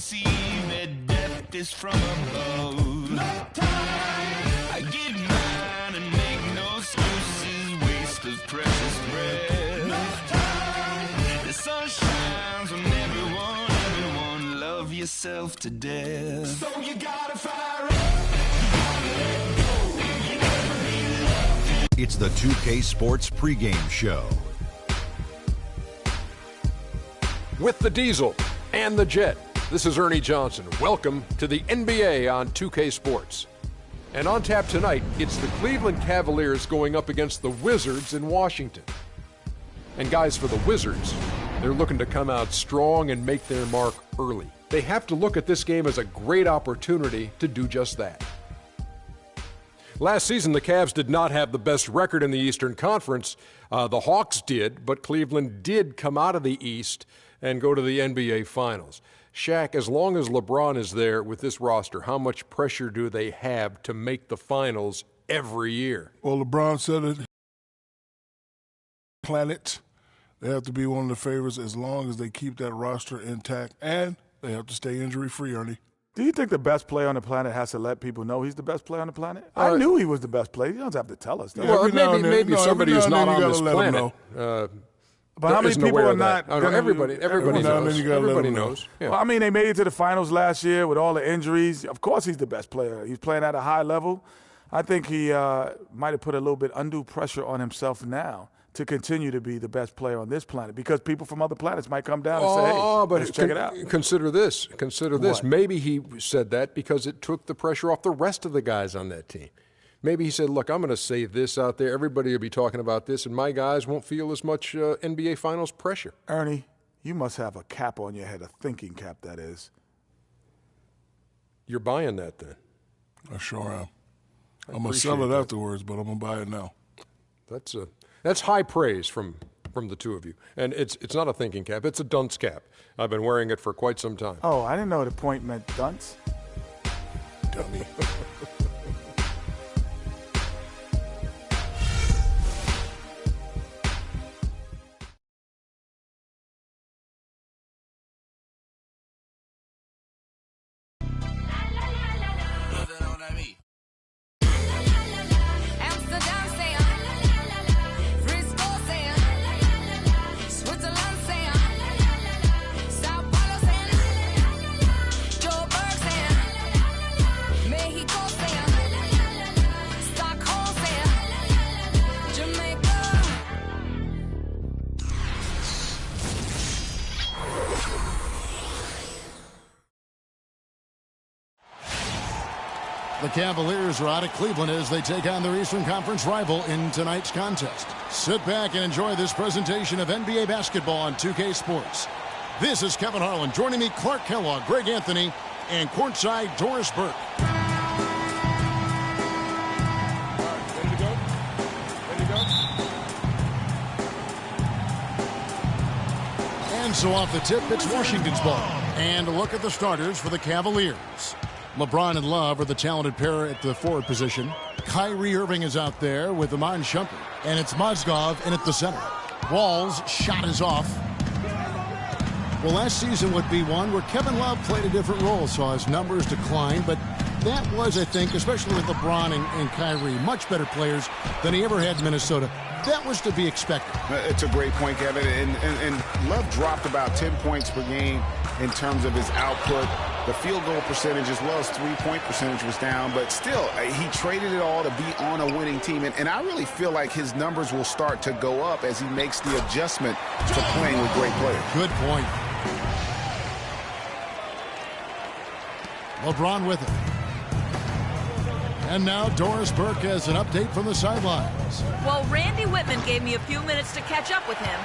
see that death is from above. No time. I get mine and make no excuses, waste of precious breath. No time. The sun shines on everyone, love yourself to death. So you gotta fire up. It's the 2K Sports pregame show. With the Diesel and the Jet, this is Ernie Johnson. Welcome to the NBA on 2K Sports. And on tap tonight, it's the Cleveland Cavaliers going up against the Wazzards in Washington. And guys, for the Wazzards, they're looking to come out strong and make their mark early. They have to look at this game as a great opportunity to do just that. Last season, the Cavs did not have the best record in the Eastern Conference. The Hawks did, but Cleveland did come out of the East and go to the NBA Finals. Shaq, as long as LeBron is there with this roster, how much pressure do they have to make the Finals every year? Well, LeBron said it. Planet, they have to be one of the favorites as long as they keep that roster intact, and they have to stay injury-free, Ernie. Do you think the best player on the planet has to let people know he's the best player on the planet? I knew he was the best player. You don't have to tell us that. Well, maybe somebody who's not on this planet. But how many people are not? Everybody knows. Everybody knows. Yeah. Well, I mean, they made it to the finals last year with all the injuries. Of course he's the best player. He's playing at a high level. I think he might have put a little bit undue pressure on himself now to continue to be the best player on this planet, because people from other planets might come down and say, hey, let's check it out. Consider this. What? Maybe he said that because it took the pressure off the rest of the guys on that team. Maybe he said, look, I'm going to say this out there. Everybody will be talking about this, and my guys won't feel as much NBA Finals pressure. Ernie, you must have a cap on your head, a thinking cap, that is. You're buying that then? I sure am. I'm going to sell it afterwards, but I'm going to buy it now. That's high praise from the two of you. And it's not a thinking cap. It's a dunce cap. I've been wearing it for quite some time. Oh, I didn't know the point meant dunce. Dummy. The Cavaliers are out of Cleveland as they take on their Eastern Conference rival in tonight's contest. Sit back and enjoy this presentation of NBA basketball on 2K Sports. This is Kevin Harlan. Joining me, Clark Kellogg, Greg Anthony, and courtside Doris Burke. Ready to go? Ready to go? And so off the tip, it's Washington's ball. And a look at the starters for the Cavaliers. LeBron and Love are the talented pair at the forward position. Kyrie Irving is out there with Iman Shumpert. And it's Mozgov in at the center. Wall's shot is off. Well, last season would be one where Kevin Love played a different role, saw his numbers decline. But that was, I think, especially with LeBron and Kyrie, much better players than he ever had in Minnesota. That was to be expected. It's a great point, Kevin. And Love dropped about 10 points per game in terms of his output. The field goal percentage as well as three-point percentage was down, but still, he traded it all to be on a winning team. And I really feel like his numbers will start to go up as he makes the adjustment to playing with great players. Good point. LeBron with it. And now Doris Burke has an update from the sidelines. Well, Randy Whitman gave me a few minutes to catch up with him.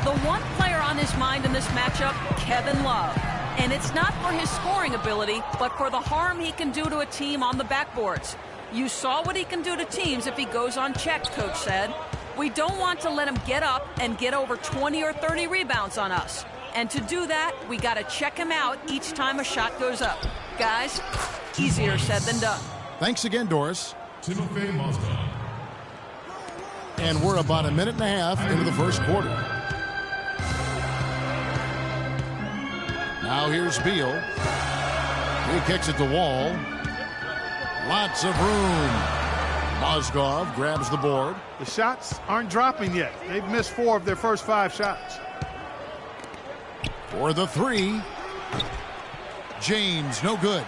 The one player on his mind in this matchup, Kevin Love. And it's not for his scoring ability, but for the harm he can do to a team on the backboards. You saw what he can do to teams if he goes unchecked, Coach said. We don't want to let him get up and get over 20 or 30 rebounds on us. And to do that, we got to check him out each time a shot goes up. Guys, easier said than done. Thanks again, Doris. And we're about a minute and a half into the first quarter. Now here's Beal. He kicks it to Wall. Lots of room. Mozgov grabs the board. The shots aren't dropping yet. They've missed 4 of their first 5 shots. For the 3. James, no good.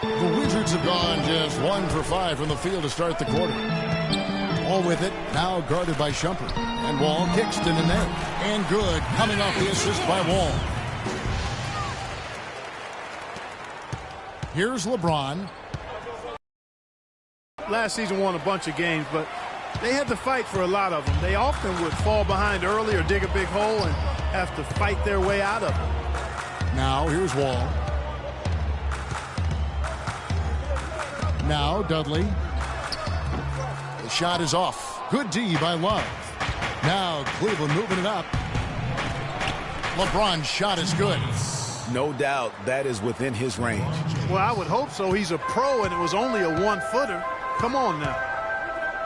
The Wizards have gone just 1 for 5 from the field to start the quarter. Wall with it, now guarded by Shumpert. And Wall kicks to Nene. And good, coming off the assist by Wall. Here's LeBron. Last season won a bunch of games, but they had to fight for a lot of them. They often would fall behind early or dig a big hole and have to fight their way out of it. Now here's Wall. Now Dudley. The shot is off. Good D by Love. Now Cleveland moving it up. LeBron's shot is good. No doubt that is within his range. Well, I would hope so. He's a pro, and it was only a 1-footer. Come on now.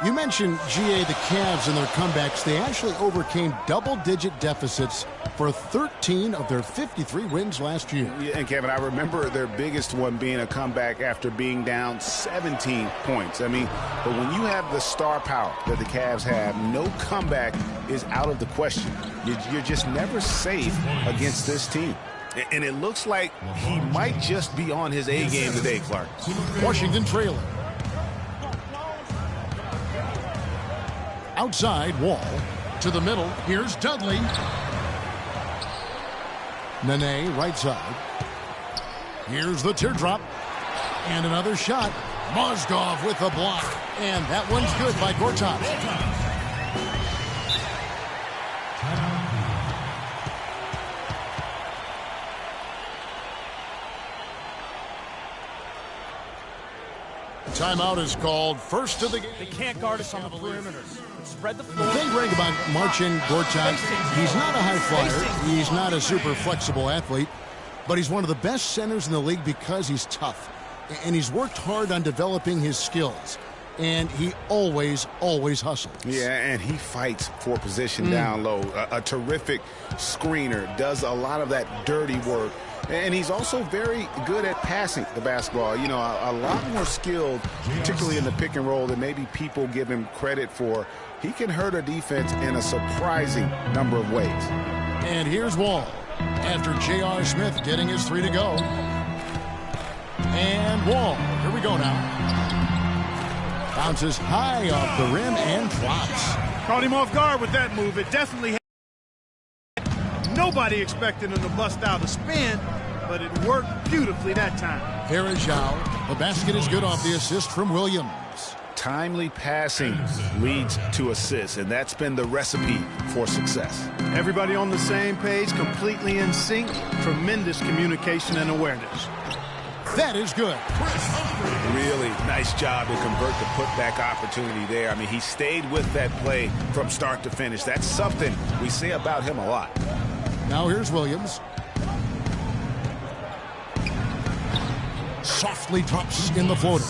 You mentioned, GA, the Cavs and their comebacks. They actually overcame double-digit deficits for 13 of their 53 wins last year. Yeah, and Kevin, I remember their biggest one being a comeback after being down 17 points. I mean, but when you have the star power that the Cavs have, no comeback is out of the question. You're just never safe against this team. And it looks like he might just be on his A game today, Clark. Washington trailing. Outside, Wall. To the middle, here's Dudley. Nene, right side. Here's the teardrop. And another shot. Mozgov with the block. And that one's good by Gortat. Timeout is called. First of the game. They can't guard us on the perimeter. Spread the floor. The thing, Greg, about Marcin Gortat, he's not a high flyer. He's not a super flexible athlete, but he's one of the best centers in the league because he's tough. And he's worked hard on developing his skills. And he always hustles. Yeah, and he fights for position down low. A terrific screener, does a lot of that dirty work. And he's also very good at passing the basketball. You know, a lot more skilled, particularly in the pick and roll, than maybe people give him credit for. He can hurt a defense in a surprising number of ways. And here's Wall after J.R. Smith getting his 3 to go. And Wall, here we go now. Bounces high off the rim and drops. Caught him off guard with that move. It definitely had nobody expecting him to bust out a spin, but it worked beautifully that time. Here is Zhao. The basket is good off the assist from Williams. Timely passing leads to assists, and that's been the recipe for success. Everybody on the same page, completely in sync, tremendous communication and awareness. That is good. Really nice job to convert the putback opportunity there. I mean, he stayed with that play from start to finish. That's something we say about him a lot. Now here's Williams. Softly drops in the floater.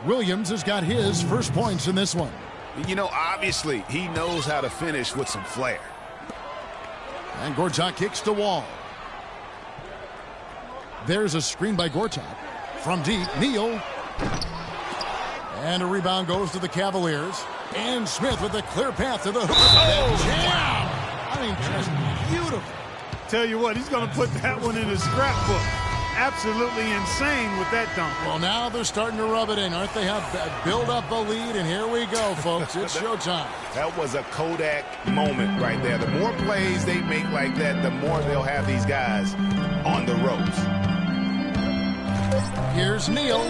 Williams has got his first points in this one. You know, obviously, he knows how to finish with some flair. And Gortat kicks to Wall. There's a screen by Gortat. From deep, Neal. And a rebound goes to the Cavaliers. And Smith with a clear path to the hoop. Oh, jam! I mean, just beautiful. Tell you what, he's going to put that one in his scrapbook. Absolutely insane with that dunk. Well, now they're starting to rub it in, aren't they? Have build up a lead, and here we go, folks. It's showtime. That was a Kodak moment right there. The more plays they make like that, the more they'll have these guys on the ropes. Here's Neal.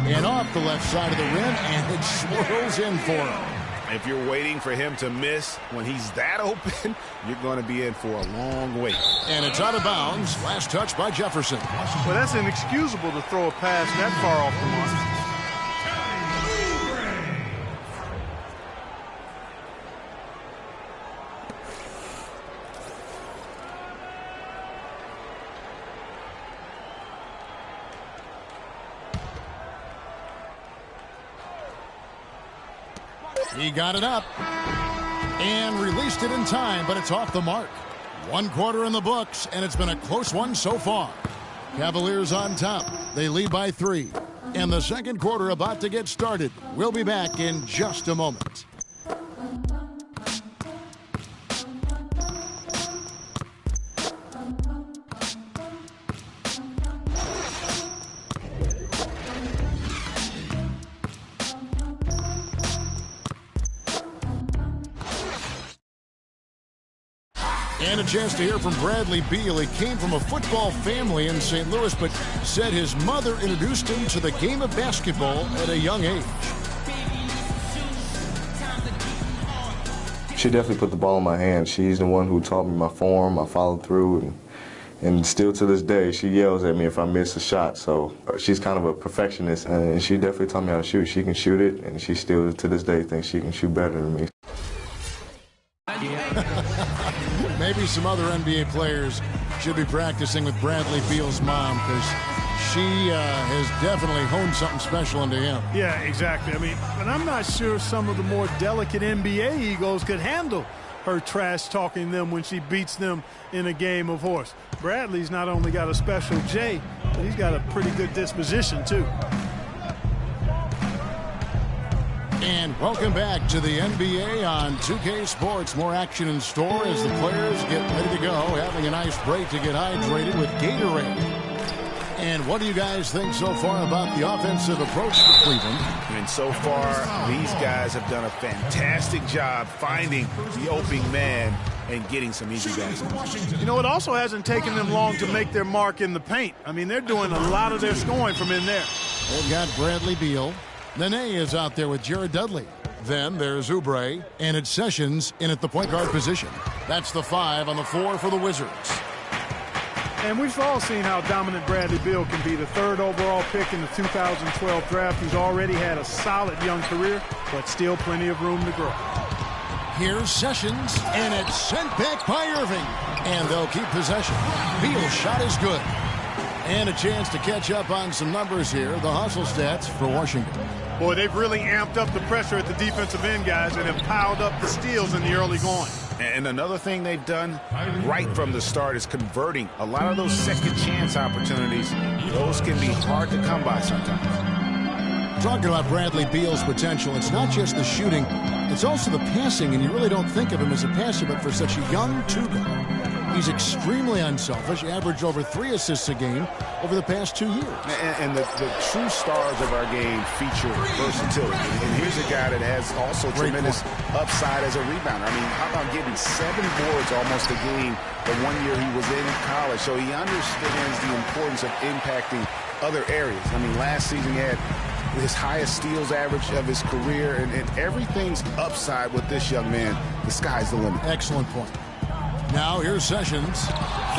And off the left side of the rim, and it swirls in for him. If you're waiting for him to miss when he's that open, you're going to be in for a long wait. And it's out of bounds. Last touch by Jefferson. Well, that's inexcusable to throw a pass that far off the mark. He got it up and released it in time, but it's off the mark. One quarter in the books, and it's been a close one so far. Cavaliers on top. They lead by 3. And the second quarter about to get started. We'll be back in just a moment. And a chance to hear from Bradley Beal. He came from a football family in St. Louis, but said his mother introduced him to the game of basketball at a young age. She definitely put the ball in my hand. She's the one who taught me my form. I followed through, and still to this day, she yells at me if I miss a shot. So she's kind of a perfectionist, and she definitely taught me how to shoot. She can shoot it, and she still to this day thinks she can shoot better than me. Maybe some other NBA players should be practicing with Bradley Beal's mom, because she has definitely honed something special into him. Yeah, exactly. I mean, but I'm not sure some of the more delicate NBA egos could handle her trash talking them when she beats them in a game of horse. Bradley's not only got a special J, but he's got a pretty good disposition too. And welcome back to the NBA on 2K Sports. More action in store as the players get ready to go, having a nice break to get hydrated with Gatorade. And what do you guys think so far about the offensive approach to Cleveland? And so far, these guys have done a fantastic job finding the opening man and getting some easy baskets. You know, it also hasn't taken them long to make their mark in the paint. I mean, they're doing a lot of their scoring from in there. They've got Bradley Beal. Nene is out there with Jared Dudley. Then there's Oubre, and it's Sessions in at the point guard position. That's the 5 on the floor for the Wizards. And we've all seen how dominant Bradley Beal can be. The 3rd overall pick in the 2012 draft. He's already had a solid young career, but still plenty of room to grow. Here's Sessions, and it's sent back by Irving. And they'll keep possession. Beal's shot is good. And a chance to catch up on some numbers here. The hustle stats for Washington. Boy, they've really amped up the pressure at the defensive end, guys, and have piled up the steals in the early going. And another thing they've done right from the start is converting a lot of those second chance opportunities. Those can be hard to come by sometimes. Talking about Bradley Beal's potential, it's not just the shooting, it's also the passing, and you really don't think of him as a passer, but for such a young two-guard, he's extremely unselfish, averaged over 3 assists a game over the past 2 years. And the true stars of our game feature versatility. And here's a guy that has also tremendous upside as a rebounder. I mean, how about getting 7 boards almost a game the 1 year he was in college? So he understands the importance of impacting other areas. I mean, last season he had his highest steals average of his career, and everything's upside with this young man. The sky's the limit. Excellent point. Now here's Sessions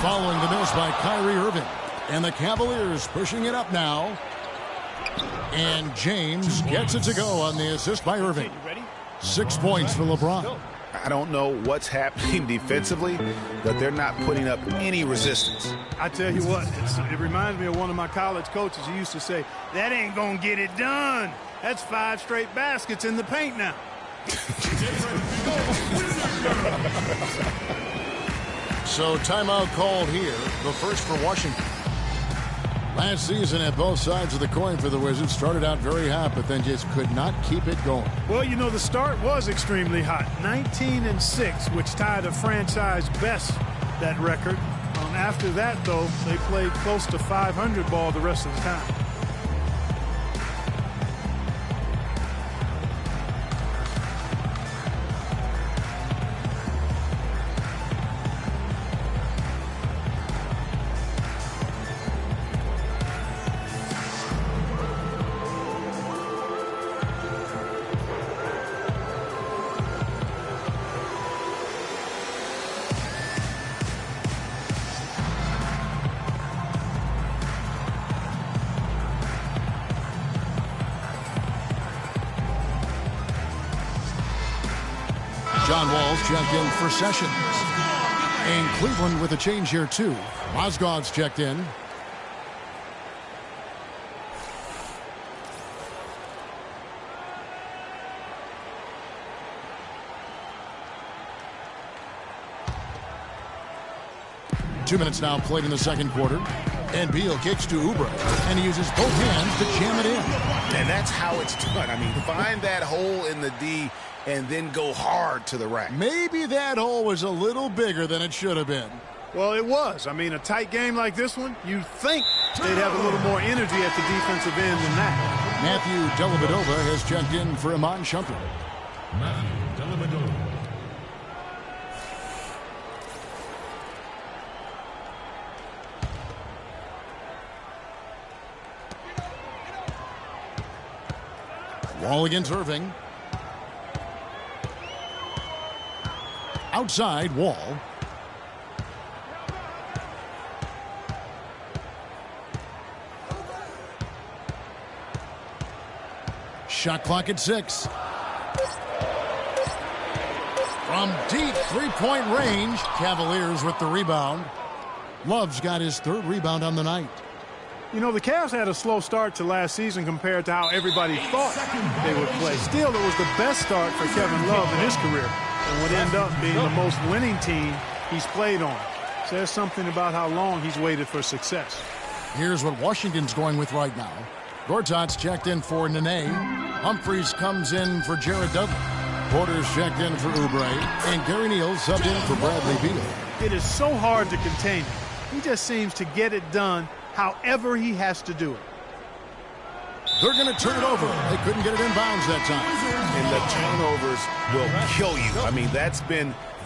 following the miss by Kyrie Irving. And the Cavaliers pushing it up now. And James gets it to go on the assist by Irving. 6 points for LeBron. I don't know what's happening defensively, but they're not putting up any resistance. I tell you what, it reminds me of one of my college coaches. He used to say, that ain't going to get it done. That's 5 straight baskets in the paint now. So timeout called here, the first for Washington. Last season at both sides of the coin for the Wizards, started out very hot, but then just could not keep it going. Well, you know, the start was extremely hot. 19-6, which tied a franchise best, that record. After that, though, they played close to 500 ball the rest of the time. John Wall's checked in for Sessions. And Cleveland with a change here, too. Wazzards checked in. 2 minutes now played in the second quarter. And Beal kicks to Oubre, and he uses both hands to jam it in. And that's how it's done. I mean, find that hole in the D and then go hard to the rack. Maybe that hole was a little bigger than it should have been. Well, it was. I mean, a tight game like this one, you'd think they'd have a little more energy at the defensive end than that. Matthew Dellavedova has checked in for Iman Shumpert. Matthew Dellavedova. Wall against Irving. Outside, Wall. Shot clock at 6. From deep three-point range, Cavaliers with the rebound. Love's got his 3rd rebound on the night. You know, the Cavs had a slow start to last season compared to how everybody thought they would play. Still, it was the best start for Kevin Love in his career and would end up being the most winning team he's played on. Says something about how long he's waited for success. Here's what Washington's going with right now. Gortat's checked in for Nene. Humphreys comes in for Jared Dudley. Porter's checked in for Oubre. And Gary Neal subbed in for Bradley Beal. It is so hard to contain him. He just seems to get it done however he has to do it. They're going to turn it over. They couldn't get it in bounds that time. And the turnovers will kill you. I mean, that's been